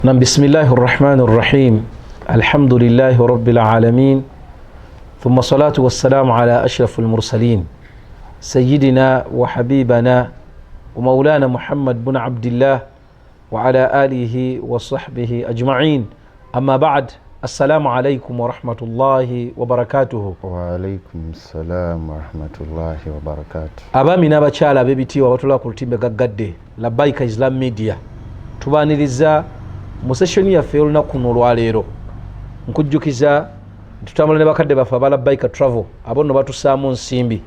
بسم الله الرحمن الرحيم الحمد لله رب العالمين ثم الصلاة والسلام على أشرف المرسلين سيدنا وحبيبنا ومولانا محمد بن عبد الله وعلى آله وصحبه أجمعين أما بعد السلام عليكم ورحمة الله وبركاته. وعليكم السلام ورحمة الله وبركاته. أبامي نباتشالا بيبتي وبطلع كل بغداد لبايك إسلام ميديا tubaniriza mu session yaffe olunaku kuno olwaleero nkujjukiza tutambula ne bakadde baffe abala Baika Travel abo nno batusaamu nsimbi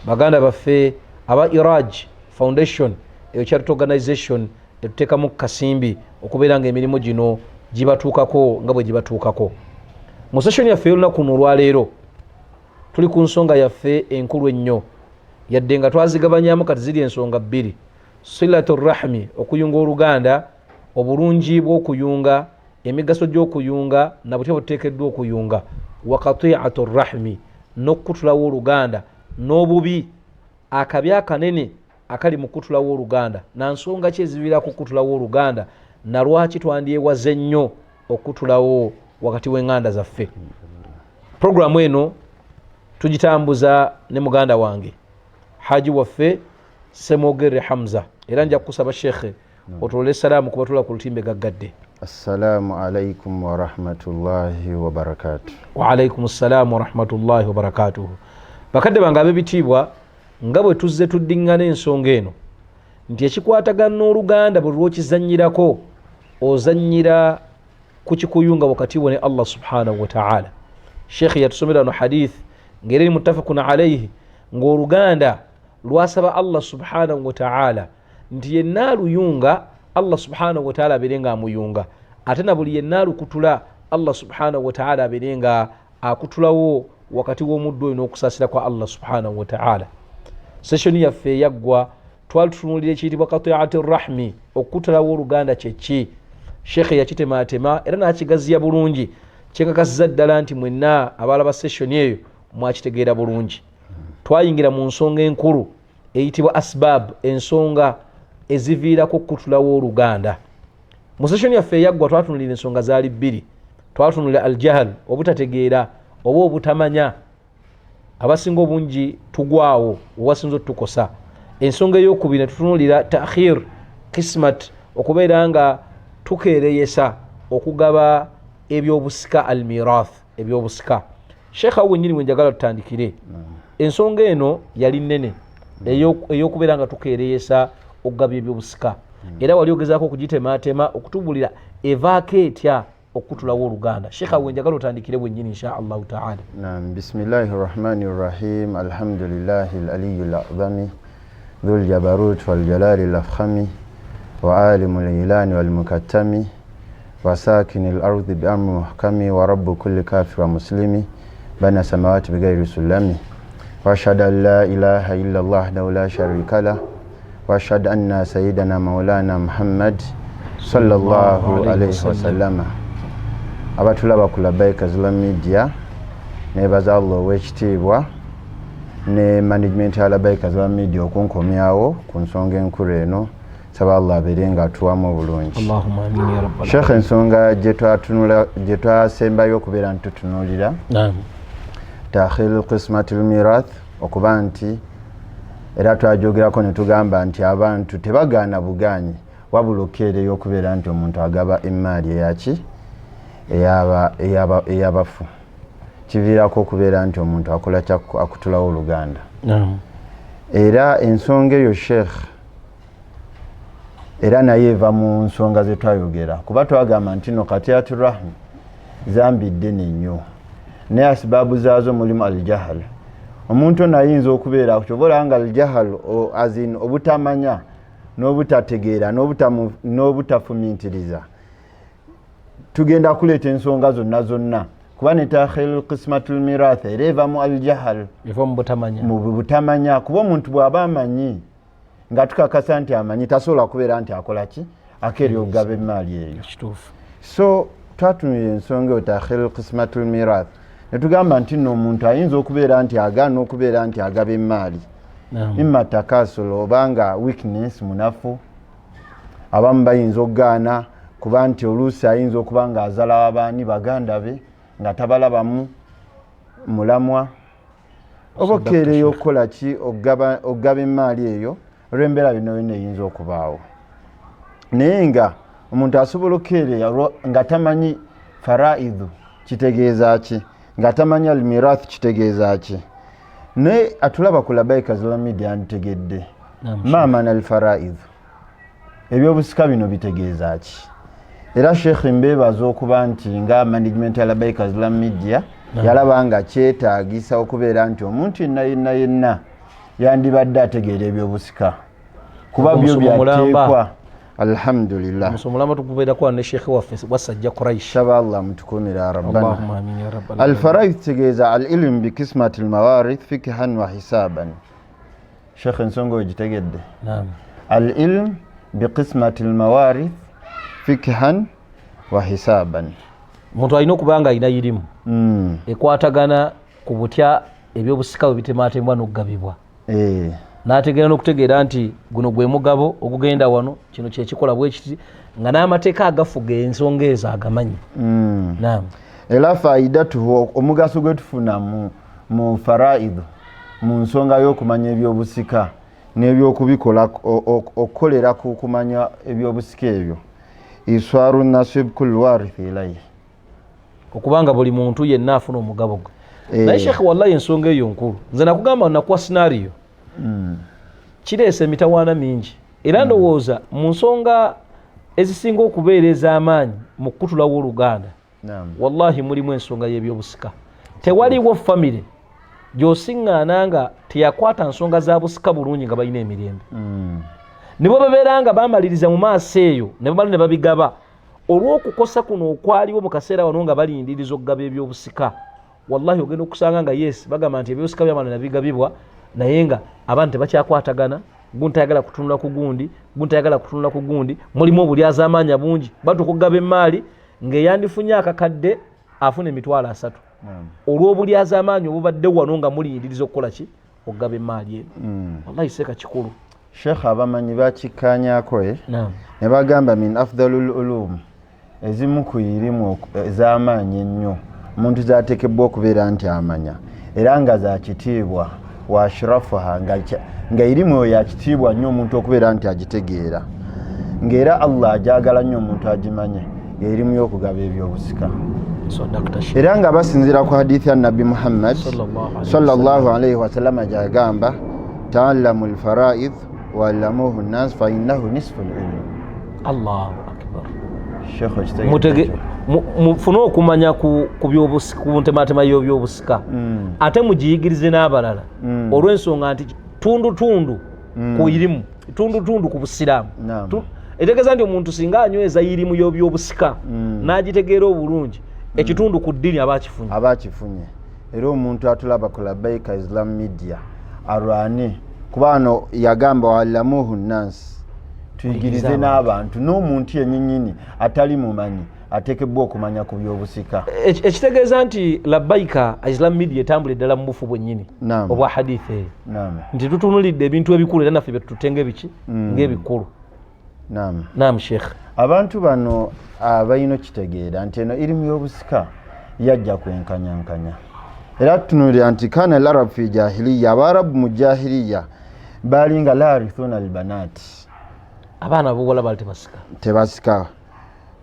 baganda baffe aba Iraj Foundation eyo charity organization etuteekamu kasimbi okubeera nga emirimu gino gibatuukako nga bwe gibatuukako. Mu session yaffe olunaku kuno olwaleero tuli ku nsonga yaffe enkulu ennyo yadde nga twazigabanyamu kati ziri ensonga bbiri: silatur rahmi, okuyunga oluganda, obulungi bw'okuyunga, emigaso gy'okuyunga na butya buteekeddwa okuyunga, wa qati'atu rahmi, n'okutulawo oluganda n'obubi akabi akanene akali mu kutulawo oluganda na nsonga ki eziviirako okutulawo oluganda na lwaki twandyewaze nnyo okutulawo wakati w'enganda zaffe. Programu eno tugitambuza ne muganda wange Haji waffe Semogere Hamza era nja kusaba Sheikh otolole salamu kuba tula ku lutimbe gaggadde. Assalamu alaikum wa rahmatullahi wa barakatuh. Wa alaikum assalam wa rahmatullahi wa barakatuh. Bakadde bange ab'ebitiibwa nga bwe tuzze tuddingana ensonga eno nti ekikwatagana n'oluganda bwe lwokizannyirako ozannyira ku kikuyunga wakati wo ne Allah subhanahu wa ta'ala. Sheikh yatusomera no hadith ngeri muttafaqun alayhi ng'oluganda lwasaba Allah subhanahu wa ta'ala nti yenna aluyunga Allah subhanahu wa ta'ala abeerenga amuyunga, ate na buli yenna alukutula Allah subhanahu wa ta'ala abeerenga akutulawo wakati w'omuddo oyo n'okusaasira kwa Allah subhanahu wa ta'ala. Session yaffe yaggwa twalitunuulira ekiyitibwa qati'atu rahmi, okutulawo oluganda kyeki. Sheikh yakitematema era n'akigaziya bulungi, kyekakasiza ddala nti mwenna abalaba session eyo mwakitegeera bulungi. Twayingira mu nsonga enkulu eyitibwa asbab, ensonga eziviirako okutulawo oluganda. Mu session yaffe yaggwa twatunulira ensonga zaali bbiri. Twatunulira aljahal, obutategeera oba obutamanya, abasinga obungi tugwawo owasinza otukosa. Ensonga ey'okubiri ne tutunulira ta'khir qismat, okubeera nga tukeereyesa okugaba ebyobusika, almirath, ebyobusika. Sheikh awo wennyini wenjagala tutandikire. Ensonga eno yali nnene ey'okubeera nga tukeereyesa okugaba ebyobusika, era wali ogezaako okugitematema okutubulira evaako etya okutulawo oluganda. Sheikh awo wenjagala otandikire wennyini insha Allahu ta'ala. Naam, bismillahir rahmanir rahim, alhamdulillahi al-aliyyil a'zami dhul jabarut wal jalalil afkhami wa alimul ilani wal mukattami wa sakinil ardi bi amri muhkami wa rabbu kulli kafir wa muslimi bana samawati bighairi sulami wa ashhadu an la ilaha illa Allah wahdahu la sharika lah wa ashhadu anna sayyidana maulana Muhammad sallallahu alayhi wa sallam. Abatulaba ku Baika Islam Media nebaza Allah ow'ekitiibwa ne management ya Baika Islam Media okunkomyawo ku nsonga enkulu eno, saba Allah abeerenga atuwamu bulungi. Allahumma amin ya rabbal Sheikh, ensonga gye twasembayo okubeera ntutunuulira ta'khir qismatul mirath, okuba nti era twajogerako ne tugamba nti abantu tebagaana bugaanyi wabula okeereyo okubeera nti omuntu agaba emaali eyaki eyabafu, kiviirako okubeera nti omuntu akola akutulawo oluganda. Era ensonga eyo Sheikh era naye eva mu nsonga ze twayogera, kuba twagamba nti no qati'atu rahmi zambidde nnyo ne asbaabu zaazo mulimu aljahal. Omuntu nayinza okubeera kutobola nga aljahal azin obutamanya n'obutategeera n'obutafumintiriza, tugenda kuleeta ensonga zonna kuba ne ta'khir qismatul mirath era eva mu aljahal, mu butamanya. Kuba omuntu bw'aba amanyi nga tukakasa nti amanyi tasobola kubeera nti akola ki, akeerya okugaba emaali eyo. So twatunulira ensonga eyo ta'khir qismatul mirath ne tugamba nti nno omuntu ayinza okubeera nti agaana okubeera nti agaba emaali, imma takasula obanga weakness, munafu, abamu bayinza okugaana kuba nti oluusi ayinza okuba nga azala abaani baganda be nga tabalabamu mulamwa oba okeereyo okukola ki okugaba emaali eyo olw'embeera bino byonna eyinza okubaawo. Naye nga omuntu asobola okukeereya nga tamanyi faraidu kitegeeza ki, nga tamanyi almirath kitegeeza ki. Naye atulaba ku Labaika Islamic Media antegedde maamana alfaraidu, ebyobusika bino bitegeeza ki. Era Sheikh mbeebaza okuba nti nga management ya Labaika Islamic Media yalaba nga kyetaagisa okubeera nti omuntu yenna yandibadde ategeera ebyobusika kuba byo byateekwa. Alhamdulillah. Musomulama tukubeera kwa ne Sheikh waffe wasajja Quraish. Shaba Allah mutukumira rabbana. Allahumma amin ya rabbal alamin. Al-faraid tegeeza al-ilm bi qismati al-mawarith fikhan wa hisaban. Sheikh nsongo ejitegedde. Naam. Al-ilm bi qismati al-mawarith fikhan wa hisaban. Muntu alina okubanga alina irimu ekwatagana ku butya ebyobusika bwe bitemaatembwa n'okugabibwa. N'ategeera n'okutegeera nti guno gwe mugabo ogugenda wano, kino kyekikola bwe kiti, nga n'amateeka agafuga ensonga ezo agamanyi. Naam. Era faidatuhu, omugaso gwe tufuna mu faraidu mu nsonga y'okumanya ebyobusika n'ebyokubikola okukolera ku kumanya ebyobusika ebyo, iswaru nasib kul warith ilayhi, okubanga buli muntu yenna afuna omugabo gwe. Naye Sheikh wallahi ensonga eyo nkulu, nze nakugamba nakuwa scenario kireese emitawaana mingi, era ndowooza mu nsonga ezisinga okubeera ez'amaanyi mu kutulawo Oluganda wallahi mulimu ensonga y'ebyobusika. Tewaliwo famire gy'osiŋŋaana nga teyakwata nsonga za busika bulungi nga balina emirembe. Nibo babeera nga bamaliriza mu maaso eyo ne bamala ne babigaba. Olw'okukosa kuno okwaliwo mu kaseera wano nga balindiriza okugaba ebyobusika, wallahi ogenda okusanga nga yes bagamba nti ebyobusika byamala ne bigabibwa, naye nga abantu tebakyakwatagana, gundi tayagala kutunula ku gundi, gundi tayagala kutunula ku gundi, mulimu obulyazaamaanya bungi, batuuka okugaba emaali ng'eyandifunye akakadde afuna emitwalo 3. Olw'obulyazaamaanya obubadde wano nga mulindiriza okukola ki, okugaba emaali eno. Wallahi seeka kikulu. Sheikh abamanyi bakikkaanyaako ne bagamba min afdalul ulum, ezimu ku irimu ez'amaanyi ennyo omuntu zaateekebwa okubeera nti amanya era nga za kitiibwa wa ashrafuha, nga irimu ya kitiibwa nnyo omuntu okubeera nti agitegeera, ng'era Allah ajaagala nnyo omuntu agimanye, erimu y'okugaba ebyobusika. Era nga basinziira ku hadithi ya Nabi Muhammad sallallahu alayhi wa sallam gy'agamba ta'allamu al-fara'id wa'allamuhu an-nas fa innahu nisfu al-ilm. Allahu akbar. Sheikh mufune okumanya ku byobusika, ku ntematema y'ebyobusika, ate mugiyigirize n'abalala olw'ensonga nti tundu ku irimu, tundu ku busiraamu. Etegeeza nti omuntu singa anyweza irimu y'ebyobusika n'agitegeera obulungi, ekitundu ku ddiini abakifunye. Era omuntu atulaba ku Labaika Islamic Media alwane kuba ano yagamba wa'allamuhu an-nas, tuyigirize n'abantu, n'omuntu yennyini atali mumanyi ateekebwa okumanya ku byobusika. Ekitegeeza nti Labaika Islamic Media etambula ddala mu bufu bwennyini obwa hadithi eyo, nti tutunulidde ebintu ebikulu era naffe byetutenga ebiki ng'ebikulu. Naam Sheikh. Abantu bano abalina kitegeera nti eno irimu y'obusika yajja kwenkanyankanya. Era tutunulira nti kana al-arab fi jahiliya, Abarabu mu jahiliya baali nga la yarithuna al-banat, abaana ab'obuwala baali tebasika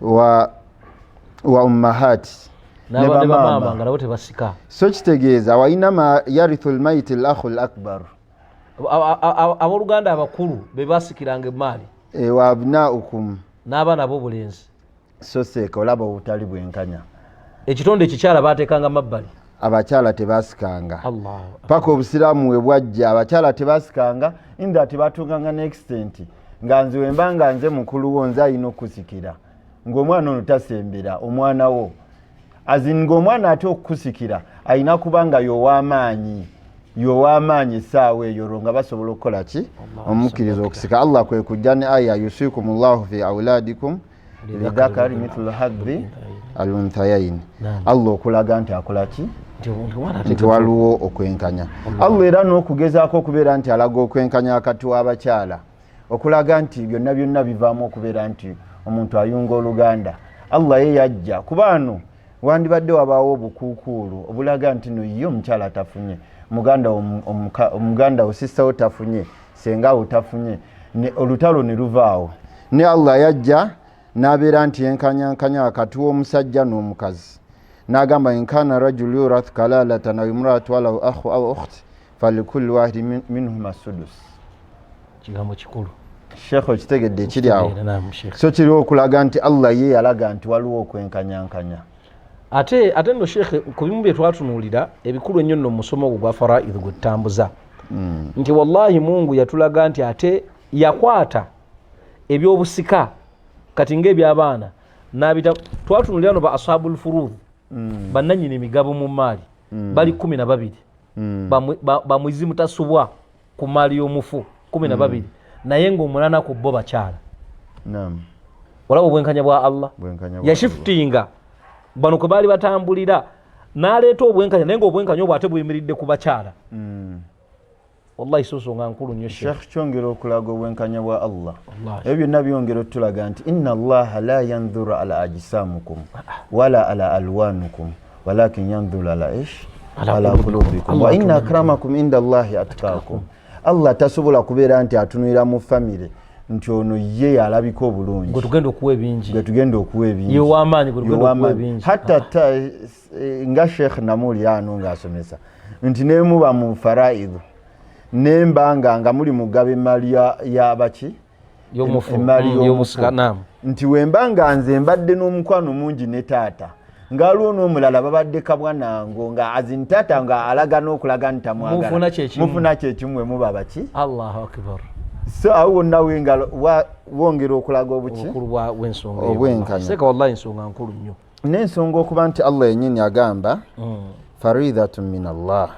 wa ummahati ne bamaama nga nabo tebasika. So kitegeeza wa inama yarithu al-mayit al-akhu al-akbar, abooluganda abakulu be basikiranga emaali wa abnaukum, n'abaana ab'obulenzi. So seeka olaba obutali bwenkanya. Ekitonde ekikyala baateekanga mabbali, abakyala tebasikanga. Paka obusiraamu we bwajja abakyala tebasikanga, inda tebatunganga n'extent nga nze wemba nga nze mukulu wo nze alina okusikira, ng'omwana ono tasembera omwana wo, ng'omwana ate okukusikira alina kubanga y'ow'amaanyi essaawa eyo olwo nga basobola okukola ki, omukkiriza okusika. Allah kwe kujja ne aya yusikumullahu fi awladikum lidhakari mithlu hadhi al-unthayayn. Allah okulaga nti akola ki, nti waliwo okwenkanya. Allah era n'okugezaako okubeera nti alaga okwenkanya wakati w'abakyala, okulaga nti byonna bivaamu okubeera nti omuntu ayunga oluganda Allah ye yajja kubaano wandibadde wabaawo obukuukuulu obulaga nti no ye omukyala atafunye omuganda osissawo tafunye senga otafunye olutalo ne luvaawo ne Allah yajja n'abeera nti yenkanyankanya wakati w'omusajja n'omukazi n'agamba inkana rajulu yurath kalalatan aw imraatu walahu akhu aw ukhti falikulli wahidi minhuma sudus. Kigambo kikulu Sheikh okitegedde ekiri awo so kiriwo okulaga nti Allah ye yalaga nti waliwo okwenkanyankanya. ate nno Sheikh ku bimu bye twatunuulira ebikulu ennyo nno musomo gwo gwa faraidhu gwe tutambuza nti wallahi Mungu yatulaga nti ate yakwata ebyobusika kati ng'ebyabaana n'abita twatunuulira no ba ashabul furudh bannanyini emigabo mu maali bali 12 bamwizi mutasubwa ku maali y'omufu 12 naye ng'omulana ku bo bakyala. Olaba obwenkanya bwa Allah yashiftinga bano kwe baali batambulira n'aleeta obwenkanya naye ng'obwenkanya obwo ate buyimiridde ku bakyala. Wallahi nsonga nkulu nnyo Sheikh kyongera okulaga obwenkanya bwa Allah ebyo byonna byongera otulaga nti inna Allaha la yanzuru ala ajsamukum wala ala alwanukum walakin yanzuru ala ish ala qulubikum wa inna akramakum inda Allahi atqakum. Allah tasobola kubeera nti atunulira mu famire nti ono ye alabika obulungi gwe tugenda okuwa ebingi ye w'amaanyi gwe tugenda okuwa ebingi hatta nga Sheikh Namuli ano ng'asomesa nti nemuba mu faraidhu nembanga nga muli mugaba emmali y'abaki y'omusika nti wembanga nze mbadde n'omukwano mungi ne taata ngaliwo n'omulala babadde kabwanango nga azintata nga alaga n'okulaga nti tamwagala mufuna kyekimu muba baki. Allahu akbar. So awo wonna wongera okulaga obukulu bw'ensonga obwenkanya seka wallahi ensonga nkulu nnyo n'ensonga okuba nti Allah yennyini agamba faridhatun min Allah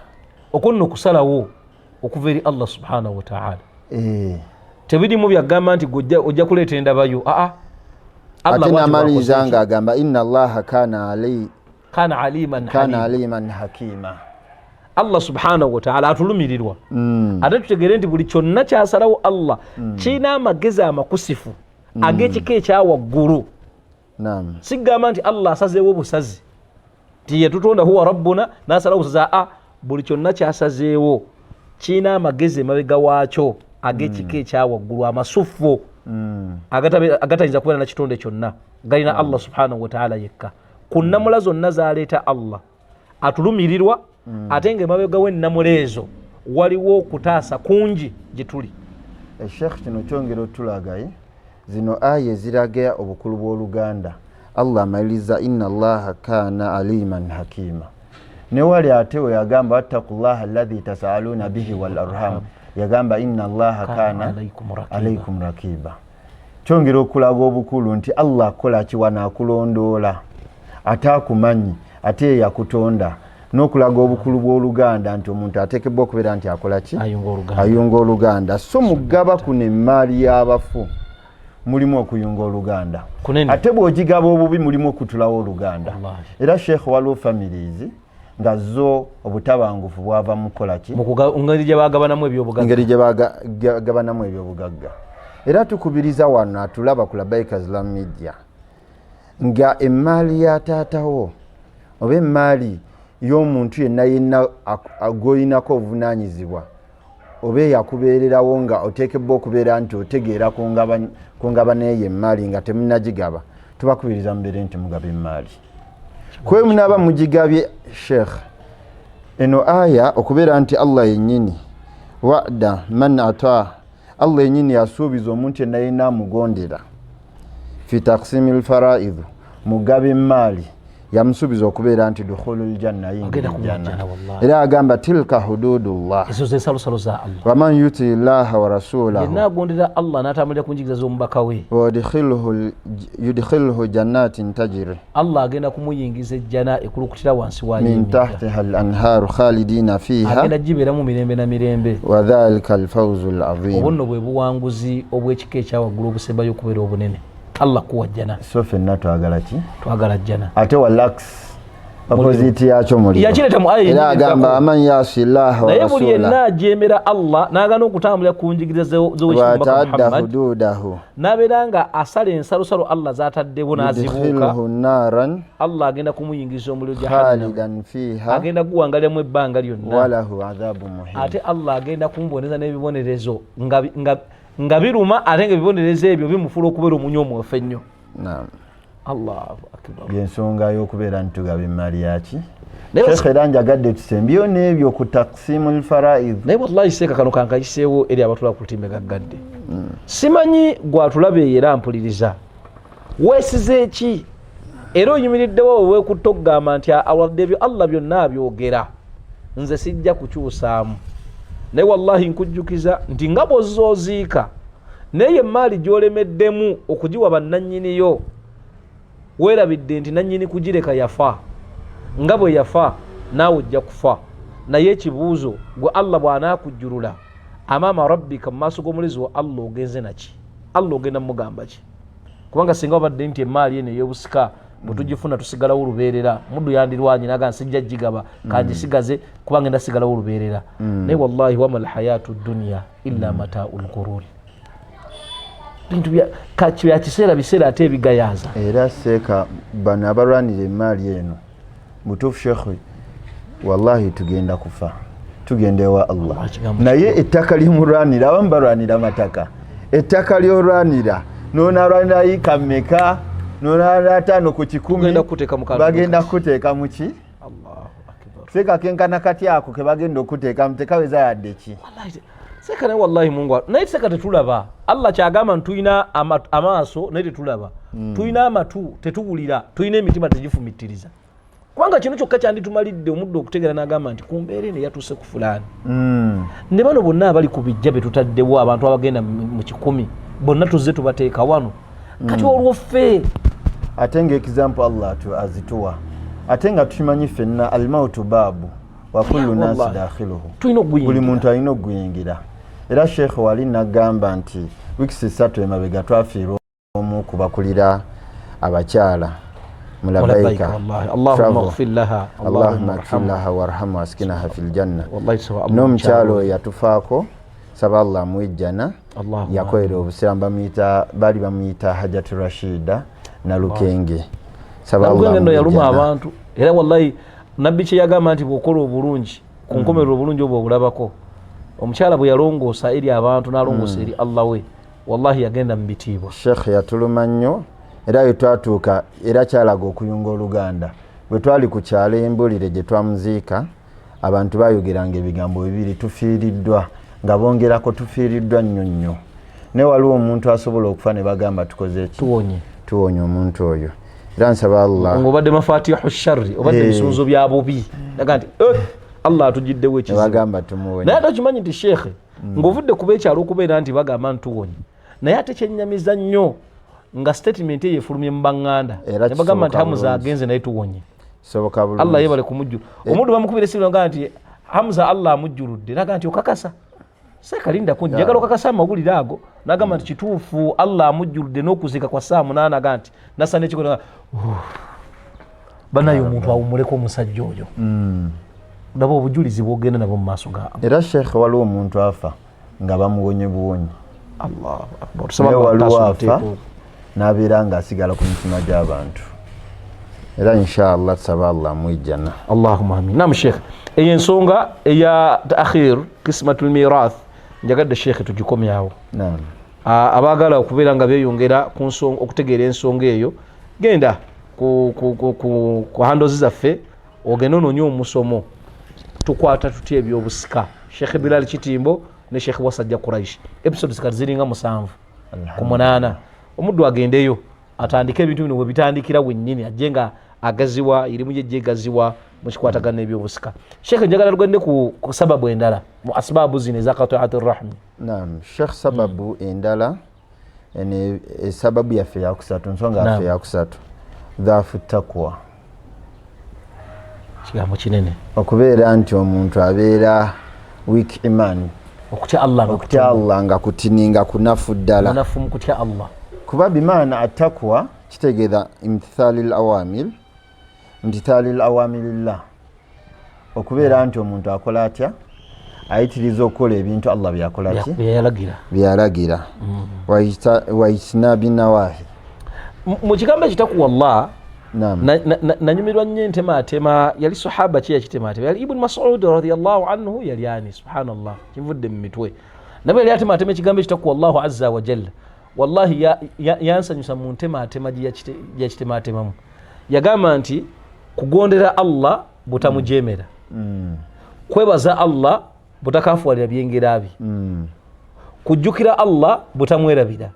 okunno okusalawo okuva eri Allah subhanahu wa ta'ala tebirimu byagamba nti ojja kuleeta endabayo ate n'amaliriza nga agamba inna Allaha kana aliman hakima. Allah subhanahu wa ta'ala atulumirirwa ate tutegere nti buli kyonna kyasalawo Allah kirina amagezi amakusifu ag'ekika ekyawaggulu. Sigamba nti Allah asazeewo obusazi ti yetutonda huwa rabbuna n'asalawo obusazi buli kyonna kyasazeewo kirina amagezi emabega waakyo ag'ekika ekyawaggulu amasufu agatayinza kubeera na kitonde kyonna galina Allah subhanahu wa ta'ala yekka. Ku nnamula zonna zaleeta Allah atulumirirwa ate ng'emabega w'ennamuleezo waliwo okutaasa kungi gye tuli. Sheikh kino kyongera otulagaye zino aya eziraga obukulu bw'oluganda Allah amaliriza inna Allaha kana aliman hakima ne wali ate we yagamba wattaqullaha alladhi tasaaluna bihi wal arham yagamba inna Allaha kana alaykum rakiba. Kyongera okulaga obukulu nti Allah akola kiwana akulondoola ate akumanyi ate yakutonda n'okulaga obukulu bw'oluganda nti omuntu ateekebwa okubeera nti akola ki ayunga oluganda. So mugaba kuno emmaali y'abafu mulimu okuyunga oluganda ate bw'ogigaba obubi mulimu okutulawo oluganda. Era Sheikh waliwo families nga zo obutabangufu bwava mu kukola ki ngeri gye bagabanamu ebyobugagga. Era tukubiriza wano atulaba ku Labaika Islam Media nga emmaali ya taatawo oba emmaali y'omuntu yenna agoyinako obuvunaanyizibwa oba yakubeererawo nga oteekebwa okubeera nti otegeera ku ngaba neeyo emmaali nga temunagigaba tubakubiriza mubeere nti mugaba emmaali kwe munaaba mugigabye. Sheikh eno aya okubeera nti Allah yennyini wa'da man ata Allah yennyini yasuubiza omuntu yenna yenna amugondera fi taqsimil faraidhu mugaba emmaali yamusubiza okubeera nti dukhulul janna yingira janna. Era agamba tilka hududullah ezo ze salusalo za Allah waman yuti llaha wa rasulahu yenna agondera Allah n'atambulira ku njigiriza z'omubaka we yudkhilhu jannatin tajri Allah agenda kumuyingiza ejjana ekulukutira wansi waayo min tahtiha al anharu khalidina fiha agenda gibeeramu mirembe na mirembe wa dhalika al fawzu al azim. Obunno bwe buwanguzi obw'ekika ekyawaggulu obusembayo okubeera obunene. Allah kuwa jjana so fenna twagala ki twagala jjana ate walax opposite yakyo muliro yakireta mu aya era agamba aman yasillaha wa naye buli rasulahu yenna ajemera Allah n'agaana okutambulira ku njigiriza z'owekitiibwa Muhammad n'abeera nga asala ensalosalo Allah z'ataddewo n'azibuuka naran Allah agenda kumuyingiriza omuliro jahannam fiha agenda kuwangaliramu ebbanga lyonna walahu adhabu muhin ate Allah agenda kumuboneza n'ebibonerezo nga biruma ate nga ebibonerezo ebyo bimufuula okubeera omunyoomufu ennyo. Allahu akbar. Yensonga y'okubeera ntugaba emmali yaki Sheikh era njagadde tusembyeyo n'ebyo ku taqsimul faraid. Naye wallahi seeka kano kankayiseewo eri abatula ku lutimbe gaggadde. Simanyi gwatulabe era mpuliriza weesize eki era oyimiriddewo weekutta okugamba nti awadde ebyo Allah byonna abyogera nze sijja kukyusaamu. Naye wallahi nkujjukiza nti nga bw'ozooziika naye emaali gy'olemeddemu okugiwa bannannyiniyo weerabidde nti nannyini kugireka yafa nga bwe yafa naawe ojja kufa. Naye ekibuuzo gwe Allah bw'anaakujjulula amaama rabbika mu maaso g'omulizi wa Allah ogenze naki? Allah ogenda mugamba ki? Kubanga singa wabadde nti emaali eno ey'obusika bwe tugifuna tusigalawo olubeerera muddu yandirwanyi naga nsijja gigaba kangisigaze kubanga ngenda sigalawo olubeerera. Naye wallahi wama alhayatu dunya illa mataa'ul ghurur. Bintu bya kiseera biseera ate ebigayaza. Era seeka bano abalwanira emaali eno butuufu shekhe wallahi tugenda kufa tugenda ewa Allah. Naye ettaka ly'omulwanira abamu balwanira mataka ettaka ly'olwanira noonalwanira yika mmeka noonalwanira 5 ku 10 bagenda kuteeka mu ki? Allahu akbar. Seeka kenkana kati ako ke bagenda okuteeka mutekaweza yadde ki? Seka naye wallahi Mungu naye seka tetulaba. Allah kyagamba ntuyina amaaso naye tetulaba. Tuyina amatu tetuwulira, tuyina emitima tegifumitiriza. Kubanga kino kyokka kyanditumalidde omuddo okutegera n'agamba nti kumbeere ne yatuuse ku fulaani. Ne bano bonna abali ku bijja be tutaddewo abantu abagenda mu 100 bonna tuzze tubateeka wano. Kati olwo ffe ate ng'example Allah azituwa ate nga tukimanyi ffenna almautu baabu wa kullu nasi dakhiluhu. Buli muntu alina okuguyingira. Era Sheikh wali nagamba nti wiki 3 emabega twafiirwa omu kubakulira abakyala mulabaika Allahumma ighfir laha Allahumma ighfir laha warhamha waskinaha fil janna. N'omukyalo yatufaako saba Allah amuwijjana yakoera obusiramba bali bamuyita Hajatu Rashida na Lukenge saba Allah amuwijjana yaluma abantu. Era wallahi nabbi kye yagamba nti bw'okola obulungi ku nkomerero obulungi obwo obulabako. Omukyala bwe yalongoosa eri abantu n'alongoosa eri Allah we wallahi yagenda mu bitiibwa. Sheikh yatuluma nnyo era yetwatuuka era kyalaga okuyunga oluganda bwe twali ku kyalo embulire gye twamuziika abantu bayogeranga ebigambo bibiri tufiiriddwa nga bongerako tufiiriddwa nnyo nnyo. Naye waliwo omuntu asobola okufa ne bagamba tukoze eki? Tuwonye omuntu oyo. Era nsaba Allah ng'obadde mafatihu sharri obadde bisunzo bya bubi naga nti Allah atugiddewo ekizibu bagamba tumuwonye. Naye ate okimanyi nti Sheikh ng'ovudde kuba ekyalo okubeera nti bagamba ntuwonye naye ate kyennyamiza nnyo nga statement eyo efulumye mu baŋŋanda ne bagamba nti Hamza agenze naye tuwonye. Allah yebale kumujju omuddu bamukubira esimu naga nti Hamza Allah amujjuludde naga nti okakasa sekalinda kunja njagala okakasa amawulire ago nagamba nti kituufu Allah amujjuludde n'okuzika kwa saa 8 naga nti nasa n'ekikola banayo omuntu awumuleko omusajja oyo. Ndaba obujulizi bwogenda nabo mu maaso ga era Sheikh waliwo omuntu afa nga bamuwonye buwonye. Allahu akbar. Waliwo afa n'abeera ng'asigala ku mitima gy'abantu. Era inshallah tusaba Allah amwijjana. Allahumma amin. Naam Sheikh eyo ensonga eya ta'khir qismatul mirath njagadde Sheikh tugikomyawo. Naam. Abaagala okubeera nga beeyongera ku nsonga okutegeera ensonga eyo genda ku handozi zaffe ogenda onoonye omusomo tukwata tutya ebyobusika. Sheikh Bilal Kitimbo ne Sheikh Wasajja Quraish episodes kati ziringa 7 ku 8 omuddu agendeyo atandika ebintu bino bwe bitandikira wennyini ajje nga agaziwa irimu gye gaziwa mu kikwatagana ebyobusika. Sheikh njagala tugende ku sababu endala mu asbabu zino ezaqata'atir rahmi. Naam Sheikh sababu endala ene sababu yaffe yakusatu nsonga yaffe yakusatu dhaafu taqwa. Kigambo kinene okubeera nti omuntu abeera weak iman okutya Allah nga kutininga kunafu ddala nafu mu kutya Allah kuba bimaana atakwa kitegeeza imtithali al-awamil imtithali al-awamirillah okubeera nti omuntu akola atya ayitiriza okukola ebintu Allah byakola ki byalagira wa ijtinabi nawahi mu kigambo ekitakuwa Allah nanyumirwa nnyo entemaatema yali sahaba ki yakitemaatema yali Ibn Mas'ud radiyallahu anhu yali ani subhanallah kivudde mu mitwe nabo yali atemaatema ekigambo ekitakuwa Allahu azza wa jalla wallahi yansanyusa mu ntemaatema gyakitemaatemamu yagamba nti kugondera Allah butamujemera kwebaza Allah butakafuwalira byengerabi kujjukira Allah butamwerabira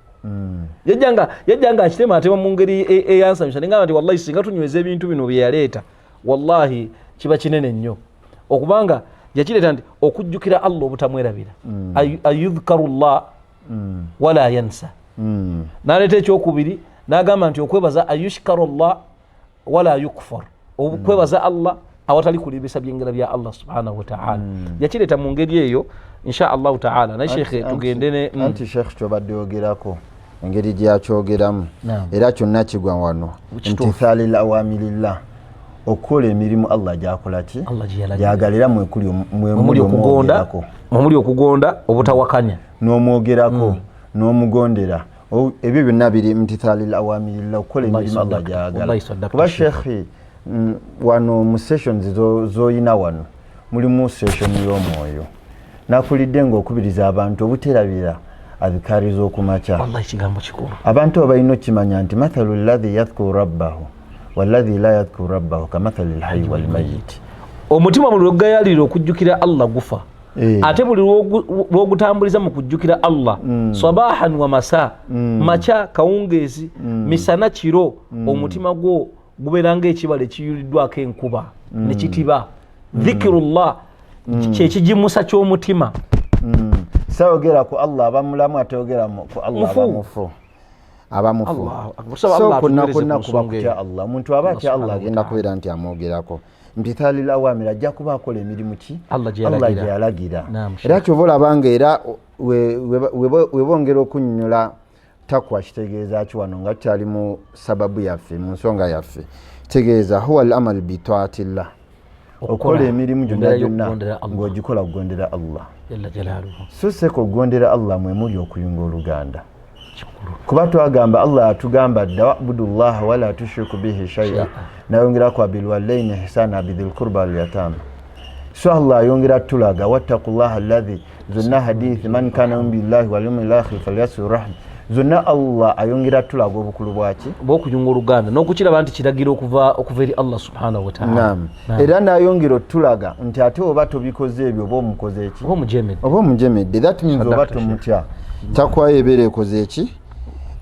yajjanga akitemaatema mu ngeri eyansanyusa nengamba nti wallahi singa tunyweza ebintu bino bye yaleeta wallahi kiba kinene nnyo okubanga yakireeta nti okujjukira Allah obutamwerabira ayudhkaru llah wala yansa naleeta ekyokubiri n'agamba nti okwebaza ayushkaru llah wala yukfar okwebaza Allah awatali kulibisa byengera bya Allah subhanahu wa ta'ala yakireeta mu ngeri eyo insha Allah ta'ala naye shekhe tugende anti shekhe kyobadde yogerako engeri gyakyogeramu era kyonna kigwa wano imtithali al-awamirillah okukola emirimu Allah gyakola ki gyagalira mwemuli okugonda obutawakanya n'omwogerako n'omugondera ebyo byonna biri imtithali al-awamirillah okukola emirimu Allah gyagala kuba shekhe wano mu sessions zoyina wano mulimu session y'omwoyo nakulidde ng'okubiriza abantu obuterabira adhikari z'okumakya wallahi kigambo kikulu abantu abalina okimanya nti mathalu alladhi yadhkuru rabbahu walladhi la yadhkuru rabbahu kamathali alhayyi walmayit omutima buli lwogayalira okujjukira Allah gufa ate buli lwogutambuliza mu kujjukira Allah sabahan wa masa macha kawungeezi misana kiro omutima gwo gubeera ng'ekibala ekiyuliddwako enkuba ne kitiba dhikirullah kyekigimusa ky'omutima sayogera ku Allah abamulamu atayogera ku Allah abamufu so konna kuba kutya Allah omuntu aba atya Allah agenda kubeera nti amwogerako imtithali al-awamir ajja kuba akola emirimu ki Allah gyalagira era kyova olabanga era webongera okunnyonnyola takwa kitegeeza ki wano nga tukyali mu sababu yaffe mu nsonga yaffe tegeeza huwa al-amal bi taatillah okukola emirimu gyonna ng'ogikola kugondera Allah so seko okugondera Allah mwe muli okuyunga oluganda kuba twagamba Allah atugamba dda wa'budullaha wala tushriku bihi shay'a nayongerako abilwalidaini ihsana bidhil qurba wal yatama so Allah ayongera tulaga wattaqullaha alladhi zonna hadithi man kana yu'minu billahi wal yawmil akhir falyasir rahma zonna Allah ayongera tulaga obukulu bwaki bw'okuyunga oluganda n'okukiraba nti kiragiro okuva eri Allah subhanahu wa ta'ala era n'ayongera tulaga nti ate oba tobikoze ebyo oba omukoze eki oba omujemedde that means oba tomutya takwayo ebeera ekoze eki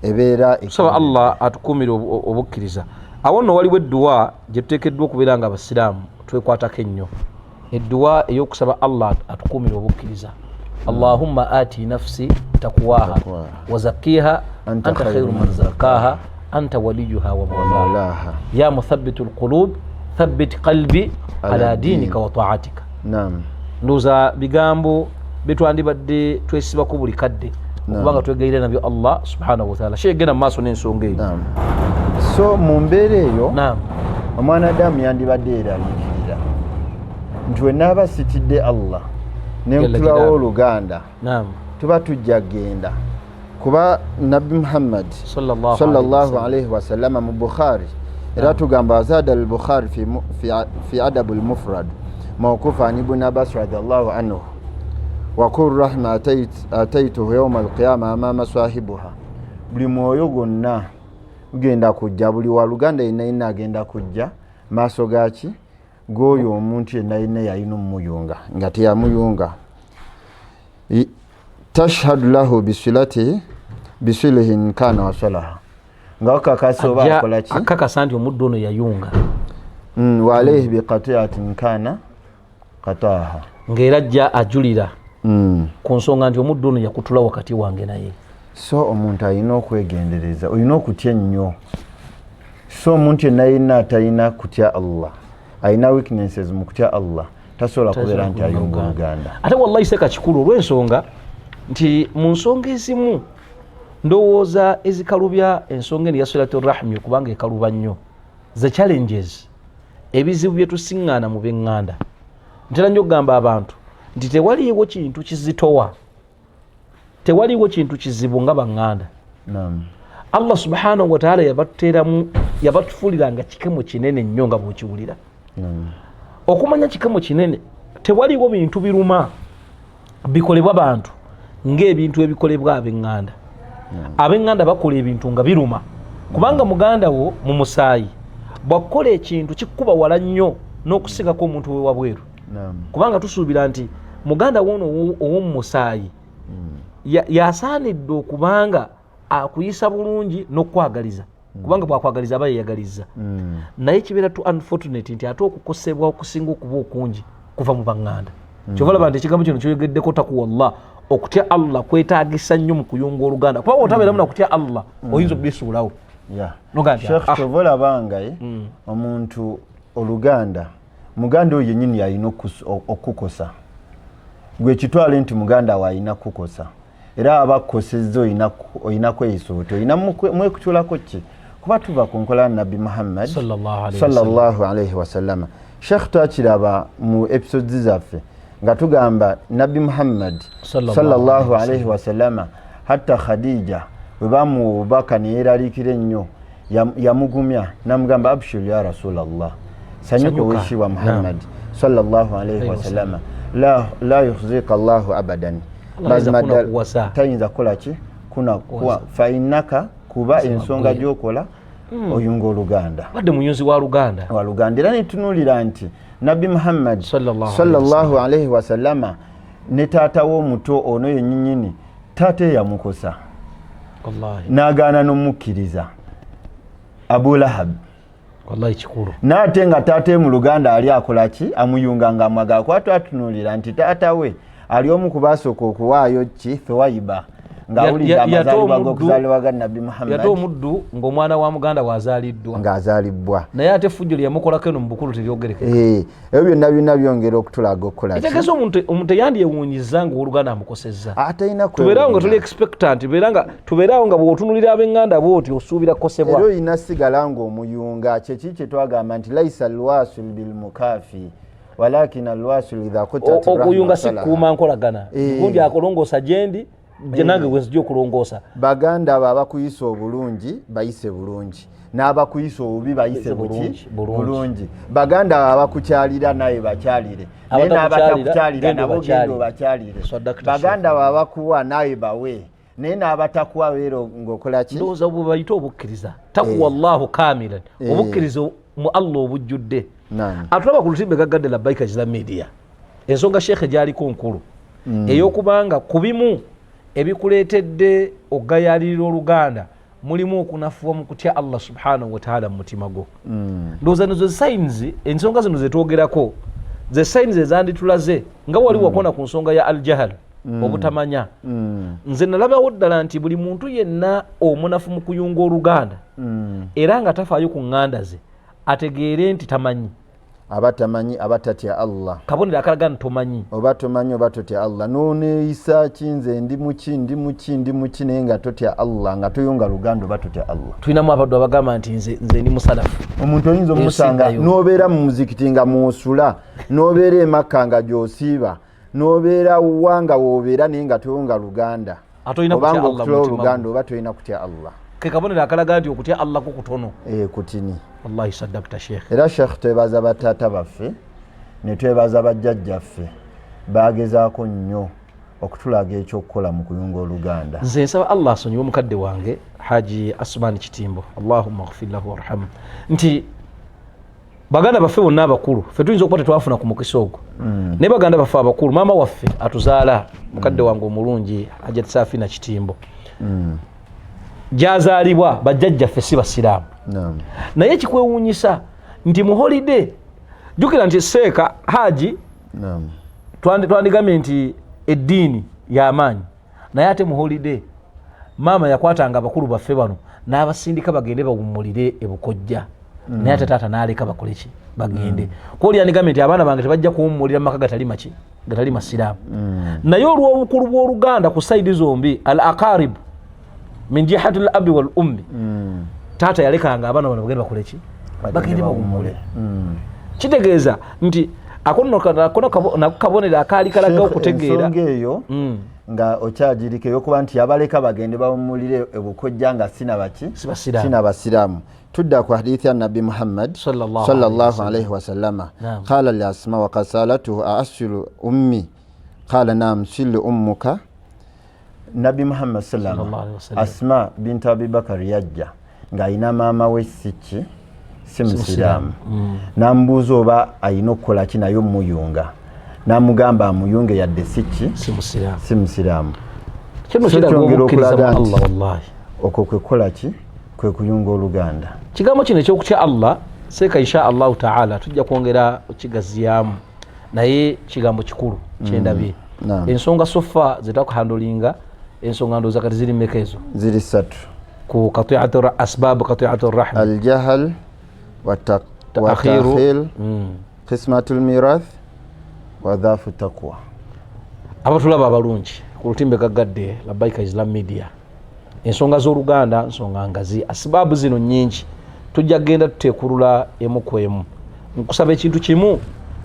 ebeera kusaba Allah atukumire obukkiriza awo nno waliwo edduwa gye tuteekeddwa okubeera nga abasiraamu twekwatako ennyo edduwa ey'okusaba Allah atukumire obukkiriza Allahumma ati nafsi taqwaha wa zakkiha anta khairu man zakkaha anta waliyuha wa mawlaha ya muthabbitu alqulub thabbit qalbi ala dinika wa ta'atika nduza bigambo bitwandibadde twesibako buli kadde okubanga twegayirira nabyo Allah subhanahu wa ta'ala shegena mu maaso n'ensonga eyo so mu mbeera eyo omwanadamu yandibadde eraliikirira nti wenaaba sitidde Allah nemutulawo oluganda tuba tujja genda kuba nabbi Muhammad sallallahu alayhi wasallama mu Bukhari era tugamba azada al-Bukhari fi adab al-mufrad mawqufa an ibn Abbas radiyallahu anhu wa qur rahma ataytuhu yawm al-qiyamah amama sahibuha buli mwoyo gonna genda kujja buli wa luganda yenna agenda kujja maaso gaki goyo omuntu yenna yalina omuyunga nga teyamuyunga tashhadu lahu bisulihin kana wasalaha nga wakakasa oba akola ki akakasa nti omuddu ono yayunga wa alayhi biqati'atin kana qataha ng'era ajja ajulira ku nsonga nti omuddu ono yakutula wakati wange naye so omuntu alina okwegendereza olina okutya ennyo so omuntu yenna atalina kutya Allah alina weaknesses mu kutya Allah tasobola kubeera nti ayunga oluganda ate wallahi seka kikulu olw'ensonga nti mu nsonga ezimu ndowooza ezikalubya ensonga eno ya salatu rahmi okubanga ekaluba nnyo the challenges ebizibu byetusiŋŋaana mu b'eŋŋanda ntera nnyo okugamba abantu nti tewaliiwo kintu kizitowa tewaliiwo kintu kizibu nga baŋŋanda. Allah subhanahu wa ta'ala yabatufuuliranga kikemo kinene nnyo nga bw'okiwulira. Okumanya kikemo kinene tewaliiwo bintu biruma bikolebwa bantu ng'ebintu ebikolebwa ab'eŋŋanda. Ab'eŋŋanda bakola ebintu nga biruma kubanga muganda wo mu musaayi bw'akola ekintu kikuba wala nnyo n'okusigako omuntu we wabweru kubanga tusuubira nti muganda woono ow'omu musaayi yasaanidde okubanga akuyisa bulungi n'okwagaliza kubanga bw'akwagaliza aba yeyagalizza naye kibeera tu unfortunate nti ate okukosebwa okusinga okuba okungi kuva mu baŋŋanda. Kyova olaba nti ekigambo kino kyoyogeddeko takuwallah okutya Allah kwetaagisa nnyo mu kuyunga oluganda kuba otabeeramu nakutya Allah oyinza okubisuulawo. Sheikh kyova olabanga omuntu oluganda muganda oyo yennyini yalina okukukosa gwe kitwale nti muganda we alina kukosa era abakukosezza olina kweyisa oti olina mwekutuulako ki kuba tuva ku nkola ya Nabbi Muhammad sallallahu alaihi wasallama. Sheikh twakiraba mu episodes zaffe nga tugamba Nabbi Muhammad sallallahu alaihi wasallama hatta Khadija bwe bamuwa obubaka ne yeeraliikira ennyo yamugumya namugamba abshir ya Rasulallah sanyuka weeshiwa Muhammad sallallahu alaihi wasallama la yukhzika Allahu abadan mazima tayinza kukola ki kuna fainaka kuba ensonga gy'okola oyunga oluganda wadde muyunzi wa luganda era netunuulira nti Nabbi Muhammad sallallahu alaihi wasallama ne taata w'omuto ono yennyini taata yamukosa n'agaana n'omukkiriza Abu Lahab wallahi kikulu n'ate nga taata mu luganda ali akola ki amuyunga nga amwaga kwatu atunuulira nti taata we ali omu ku baasooka okuwaayo ki Thuwaiba ng'awulira amazaalibwa g'okuzaalibwa ga Nabbi Muhammad yate omuddu ng'omwana wa muganda wazaaliddwa ng'azaalibbwa naye ate effujjo lye yamukolako eno mu bukulu teryogerekeka. Ebyo byonna byonna byongera okutulaga okukola ki etegeeza omuntu eyandyewuunyizza ng'oluganda amukosezza atalina tubeerawo nga tuli expectant tubeerawo nga bw'otunulira ab'eŋŋanda bw'oti osuubira kukosebwa era olina sigala ng'omuyunga kyeki kye twagamba nti laisa alwasul bilmukaafi walakin alwasul idha kutat okuyunga si kuuma nkolagana gundi akolongoosa gyendi gye nange wenzijja okulongoosa baganda abo abakuyisa obulungi bayise bulungi n'abakuyisa obubi bayise bulungi baganda abo abakukyalira naye bakyalire naye n'abatakukyalira nabo genda obakyalire baganda abo abakuwa naye bawe naye n'abatakuwa beera ng'okola ki ndowooza bwe bayita obukkiriza takuwa Allahu kamilan obukkiriza mu Allah obujjudde atulaba ku lutimbe gaggadde Labbaika Islam Media ensonga sheekhe gyaliko nkulu ey'okubanga ku bimu ebikuleetedde okugayaalirira oluganda mulimu okunafuwa mu kutya Allah subhanahu wa ta'ala mu mutima gwo. Ndowooza nizo signs ensonga zino ze twogerako ze signs ezanditulaze nga wali wakona ku nsonga ya al-jahal obutamanya. Nze nalabawo ddala nti buli muntu yenna omunafu mu kuyunga oluganda era nga tafaayo ku ŋŋanda ze ategeere nti tamanyi abatamanyi abatatya Allah kabonera akalaga ntomanyi oba tomanyi oba totya Allah noneeyisa kinze ndi muki naye nga totya Allah nga toyunga luganda oba totya Allah. Tulinamu abaddu abagamba nti nze ndi musalafu. Omuntu oyinza omusanga n'obeera mu muzikiti nga mwosula n'obeera emakka nga gy'osiiba n'obeera wanga w'obeera naye nga toyunga luganda obanga okutula oluganda oba tolina kutya Allah. Ke kabonera akalaga nti okutya Allah ko kutono kutini. Wallahi saddaqta Sheikh. Era Sheikh twebaza bataata baffe ne twebaza bajjajjaffe baagezaako nnyo okutulaga ekyokukola mu kuyunga oluganda. Nze nsaba Allah asonyiwe mukadde wange Haji Asmani Kitimbo Allahumma ighfir lahu warhamhu nti baganda baffe bonna abakulu ffe tuyinza okuba tetwafuna ku mukisa ogwo naye baganda baffe abakulu maama waffe atuzaala mukadde wange omulungi Hajat Safina Kitimbo gyazaalibwa bajjajjaffe si basiraamu naye ekikwewuunyisa nti mu holiday jjukira nti seeka Haji twandigambye nti eddiini y'amaanyi naye ate mu holiday maama yakwatanga abakulu baffe bano n'abasindika bagende bawummulire ebukojja naye ate taata n'aleka bakole ki bagende kuba yandigambye nti abaana bange tebajja kuwummulira mu maka gatali masiraamu naye olw'obukulu bw'oluganda ku sayidi zombi al aqarib min jihati al abi wal ummi taata yalekanga abaana bano bagende bakole ki bagende bawummule kitegeeza nti akono kabonera akaali kalaga okutegeera ensonga eyo nga okyagirika eyokuba nti yabaleka bagende bawummulire ebukojja nga sina basiraamu. tudda ku hadithi ya Nabi Muhammad sallallahu alayhi wa sallama qala li Asma wa qasalatuhu asilu ummi qala naam silu ummuka. Nabi Muhammad sallallahu alayhi wa sallam Asma bintu Abi Bakar yajja nga ayina maama we si musiraamu n'amubuuza oba ayina okukola ki naye omuyunga n'amugamba amuyunge yadde si musiraamu. Kyongera okulaga nti okwo kwekola ki kwe kuyunga oluganda. Kigambo kino ekyokutya Allah seeka insha Allahu taala tujja kwongera okigaziyamu naye kigambo kikulu kyendabye. Ensonga sofa zitakuhandolinga ensonga ndooza kati ziri mmeka ezo? Ziri 3 ku asbaabu qati'atu rahim aljahl والتأخير قسمة الميراث وضعف التقوى. abatulaba abalungi ku lutimbe gagadde Labbaika Islam Media ensonga z'oluganda nsonga ngazi asbaabu zino nyingi tujja genda tuteekulula emu ku emu. Nkusaba ekintu kimu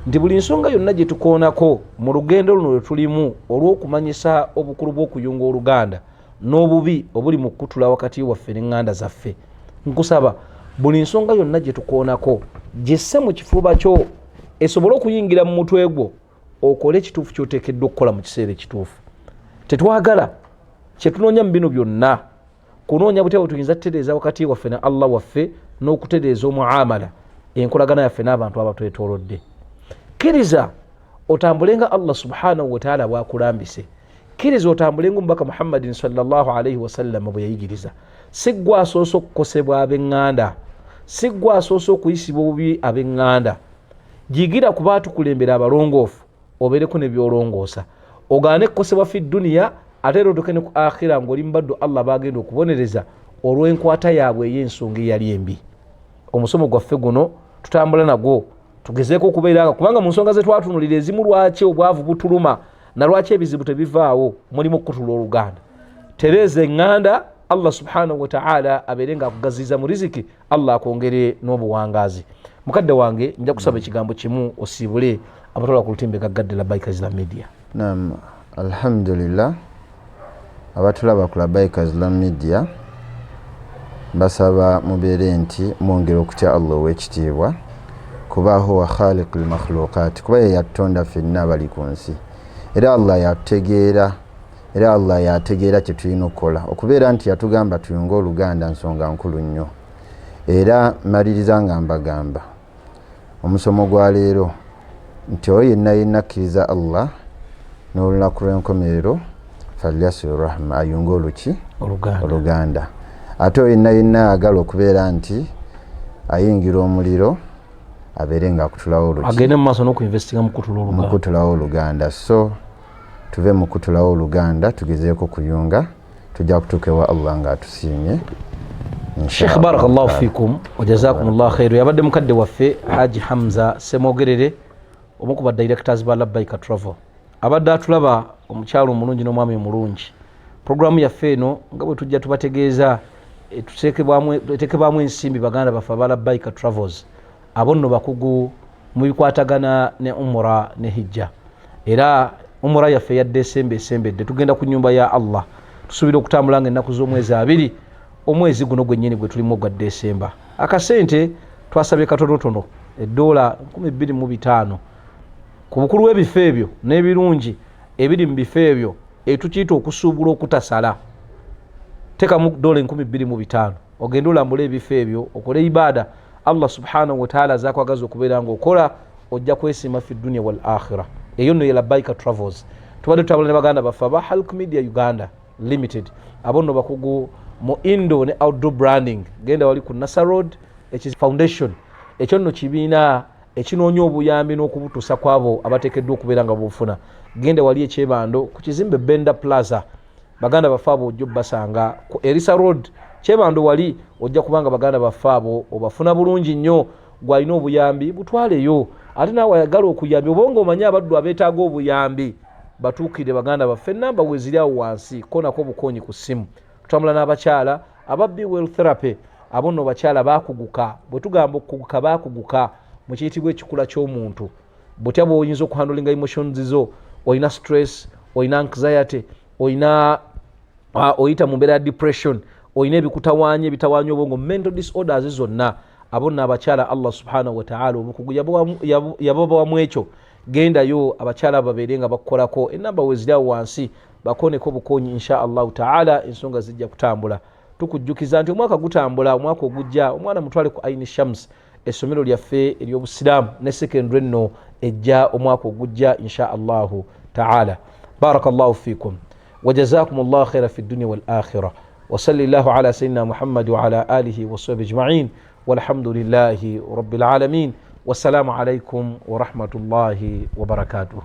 nti buli nsonga yonna gye tukoonako mu lugendo luno lwe tulimu olw'okumanyisa obukulu bw'okuyunga oluganda n'obubi obuli mu kutula wakati waffe n'eŋŋanda zaffe. Nkusaba buli nsonga yonna gye tukoonako gisse mu kifuba kyo esobole okuyingira mu mutwe gwo okole ekituufu ky'oteekeddwa okukola mu kiseera ekituufu. Tetwagala kyetunoonya mu bino byonna kunoonya butya bwe tuyinza tutereeza wakati waffe ne Allah waffe n'okutereeza omuamala enkolagana yaffe n'abantu abatwetoolodde. Kkiriza otambulenga Allah subhanahu wa ta'ala bw'akulambise. Kkiriza otambulenga omubaka Muhammadin sallallahu alayhi wa sallam bwe yayigiriza. Si ggwe asoose okukosebwa ab'eŋŋanda, si ggwe asoose okuyisibwa obubi ab'eŋŋanda. Jigira ku baatukulembera abalongoofu obeereko ne byolongoosa ogaane kukosebwa fi duniya ate era otuuke ne ku akhira ng'oli mbaddu Allah baagenda okubonereza olw'enkwata yaabwe ey'ensonga eyali embi. Omusomo gwaffe guno tutambula nagwo tugezeeko okubeera kubanga mu nsonga ze twatunulira ezimu lwaki obwavu butuluma na lwaki ebizibu tebivaawo mulimu okutula oluganda. Tereeza eŋŋanda Allah subhanahu wa ta'ala abeere nga akugaziza mu riziki Allah akwongere n'obuwangaazi. Mukadde wange nja kusaba ekigambo kimu osiibule abatwala ku lutimbe gagadde Labbaika Islam Media. Naam, alhamdulillah abatulaba ku Labbaika Islam Media basaba mubeere nti mwongere okutya Allah ow'ekitiibwa kuba huwa khaliqul makhluqat kuba ye yatonda ffenna abali ku nsi era Allah yatutegeera era Allah yategeera kye tulina okukola okubeera nti yatugamba tuyunge oluganda nsonga nkulu nnyo. Era maliriza nga mbagamba omusomo gwa leero nti oyo yenna akkiriza Allah n'olunaku lw'enkomerero falyasilu rahma ayunge oluganda. Ate oyo yenna ayagala okubeera nti ayingira omuliro abeere nga akutulawo agende mu maaso n'okuinvestinga mu kutulawo oluganda. So tuve mu kutulawo oluganda tugezeeko kuyunga tujja kutuukewa Allah nga atusiimye. Sheikh barakallahu fikum wa jazakumullahu khairu. Yabadde mukadde waffe Haji Hamza Semogerere omu ku badirectors ba Labbaika Travel abadde atulaba omukyalo omulungi n'omwami omulungi. Programu yaffe eno nga bwe tujja tubategeeza etekebwamu ensimbi baganda baffe aba Labbaika Travels abo nno bakugu mu bikwatagana ne umra ne hijja. Era umra yaffe ya Desemba esembedde tugenda ku nnyumba ya Allah tusuubira okutambula nga ennaku z'omwezi 2 omwezi guno gwennyini gwe tulimu gwa Desemba. Akasente twasabye katonotono $25,000 ku bukulu w'ebifo ebyo n'ebirungi ebiri mu bifo ebyo etukiyita okusuubula okutasala. Tekamu $25,000 ogenda olambula ebifo ebyo okole ibaada Allah subhanahu wa ta'ala zakwagaza okubeera ng'okola ojja kwesiima fi dunya wal akhirah. Eyo nno ye Labbaika Travels. Tubadde tutambula ne baganda baffe aba Hulk Media Uganda Limited abo nno bakugu mu indoor ne outdoor branding. Genda wali ku Nasa Road Foundation ekyo nno kibiina ekinoonya obuyambi n'okubutuusa kwabo abateekeddwa okubeera nga bufuna. Genda wali ekyebando ku kizimbe Benda Plaza baganda baffe abo ojja basanga ku Erisa Road kyebando wali ojja kubanga baganda baffe abo obafuna bulungi nnyo gwalina obuyambi butwaleyo. Ate naawe ayagala okuyambi obonga omanyi abaddu abeetaaga obuyambi batuukire baganda baffe namba we ziri awo wansi konako obukonyi ku ssimu. Tutambula n'abakyala aba Be Well Therapy abo nno bakyala baakuguka bwe tugamba okuguka baakuguka mukiyitibwa ekikula ky'omuntu. Butya bw'oyinza okuhandolinga emotions zo, oyina stress, oyina anxiety, oyina oyita mu mbeera ya depression, oyina ebikutawaanya ebitawaanya obwongo, mental disorders zonna, abo nno abakyala Allah subhanahu wa ta'ala obukugu yababawamu ekyo. Gendayo abakyala babeere nga bakukolako, enamba wezirawo wansi bakoneko bukonyi insha Allahu ta'ala, ensonga zijja kutambula. Tukujjukiza nti omwaka gutambula, omwaka ogujja omwana mutwale ku Aini Shams, essomero lyaffe ery'obusiraamu ne secondary nno ejja omwaka ogujja insha Allahu ta'ala. Barakallahu fikum wa jazakumullahu khairan fid dunya wal akhirah wa sallallahu ala sayyidina Muhammad wa ala alihi wa sahbihi ajma'in walhamdulillahi rabbil alamin. Wassalamu alaikum wa rahmatullahi wa barakatuh.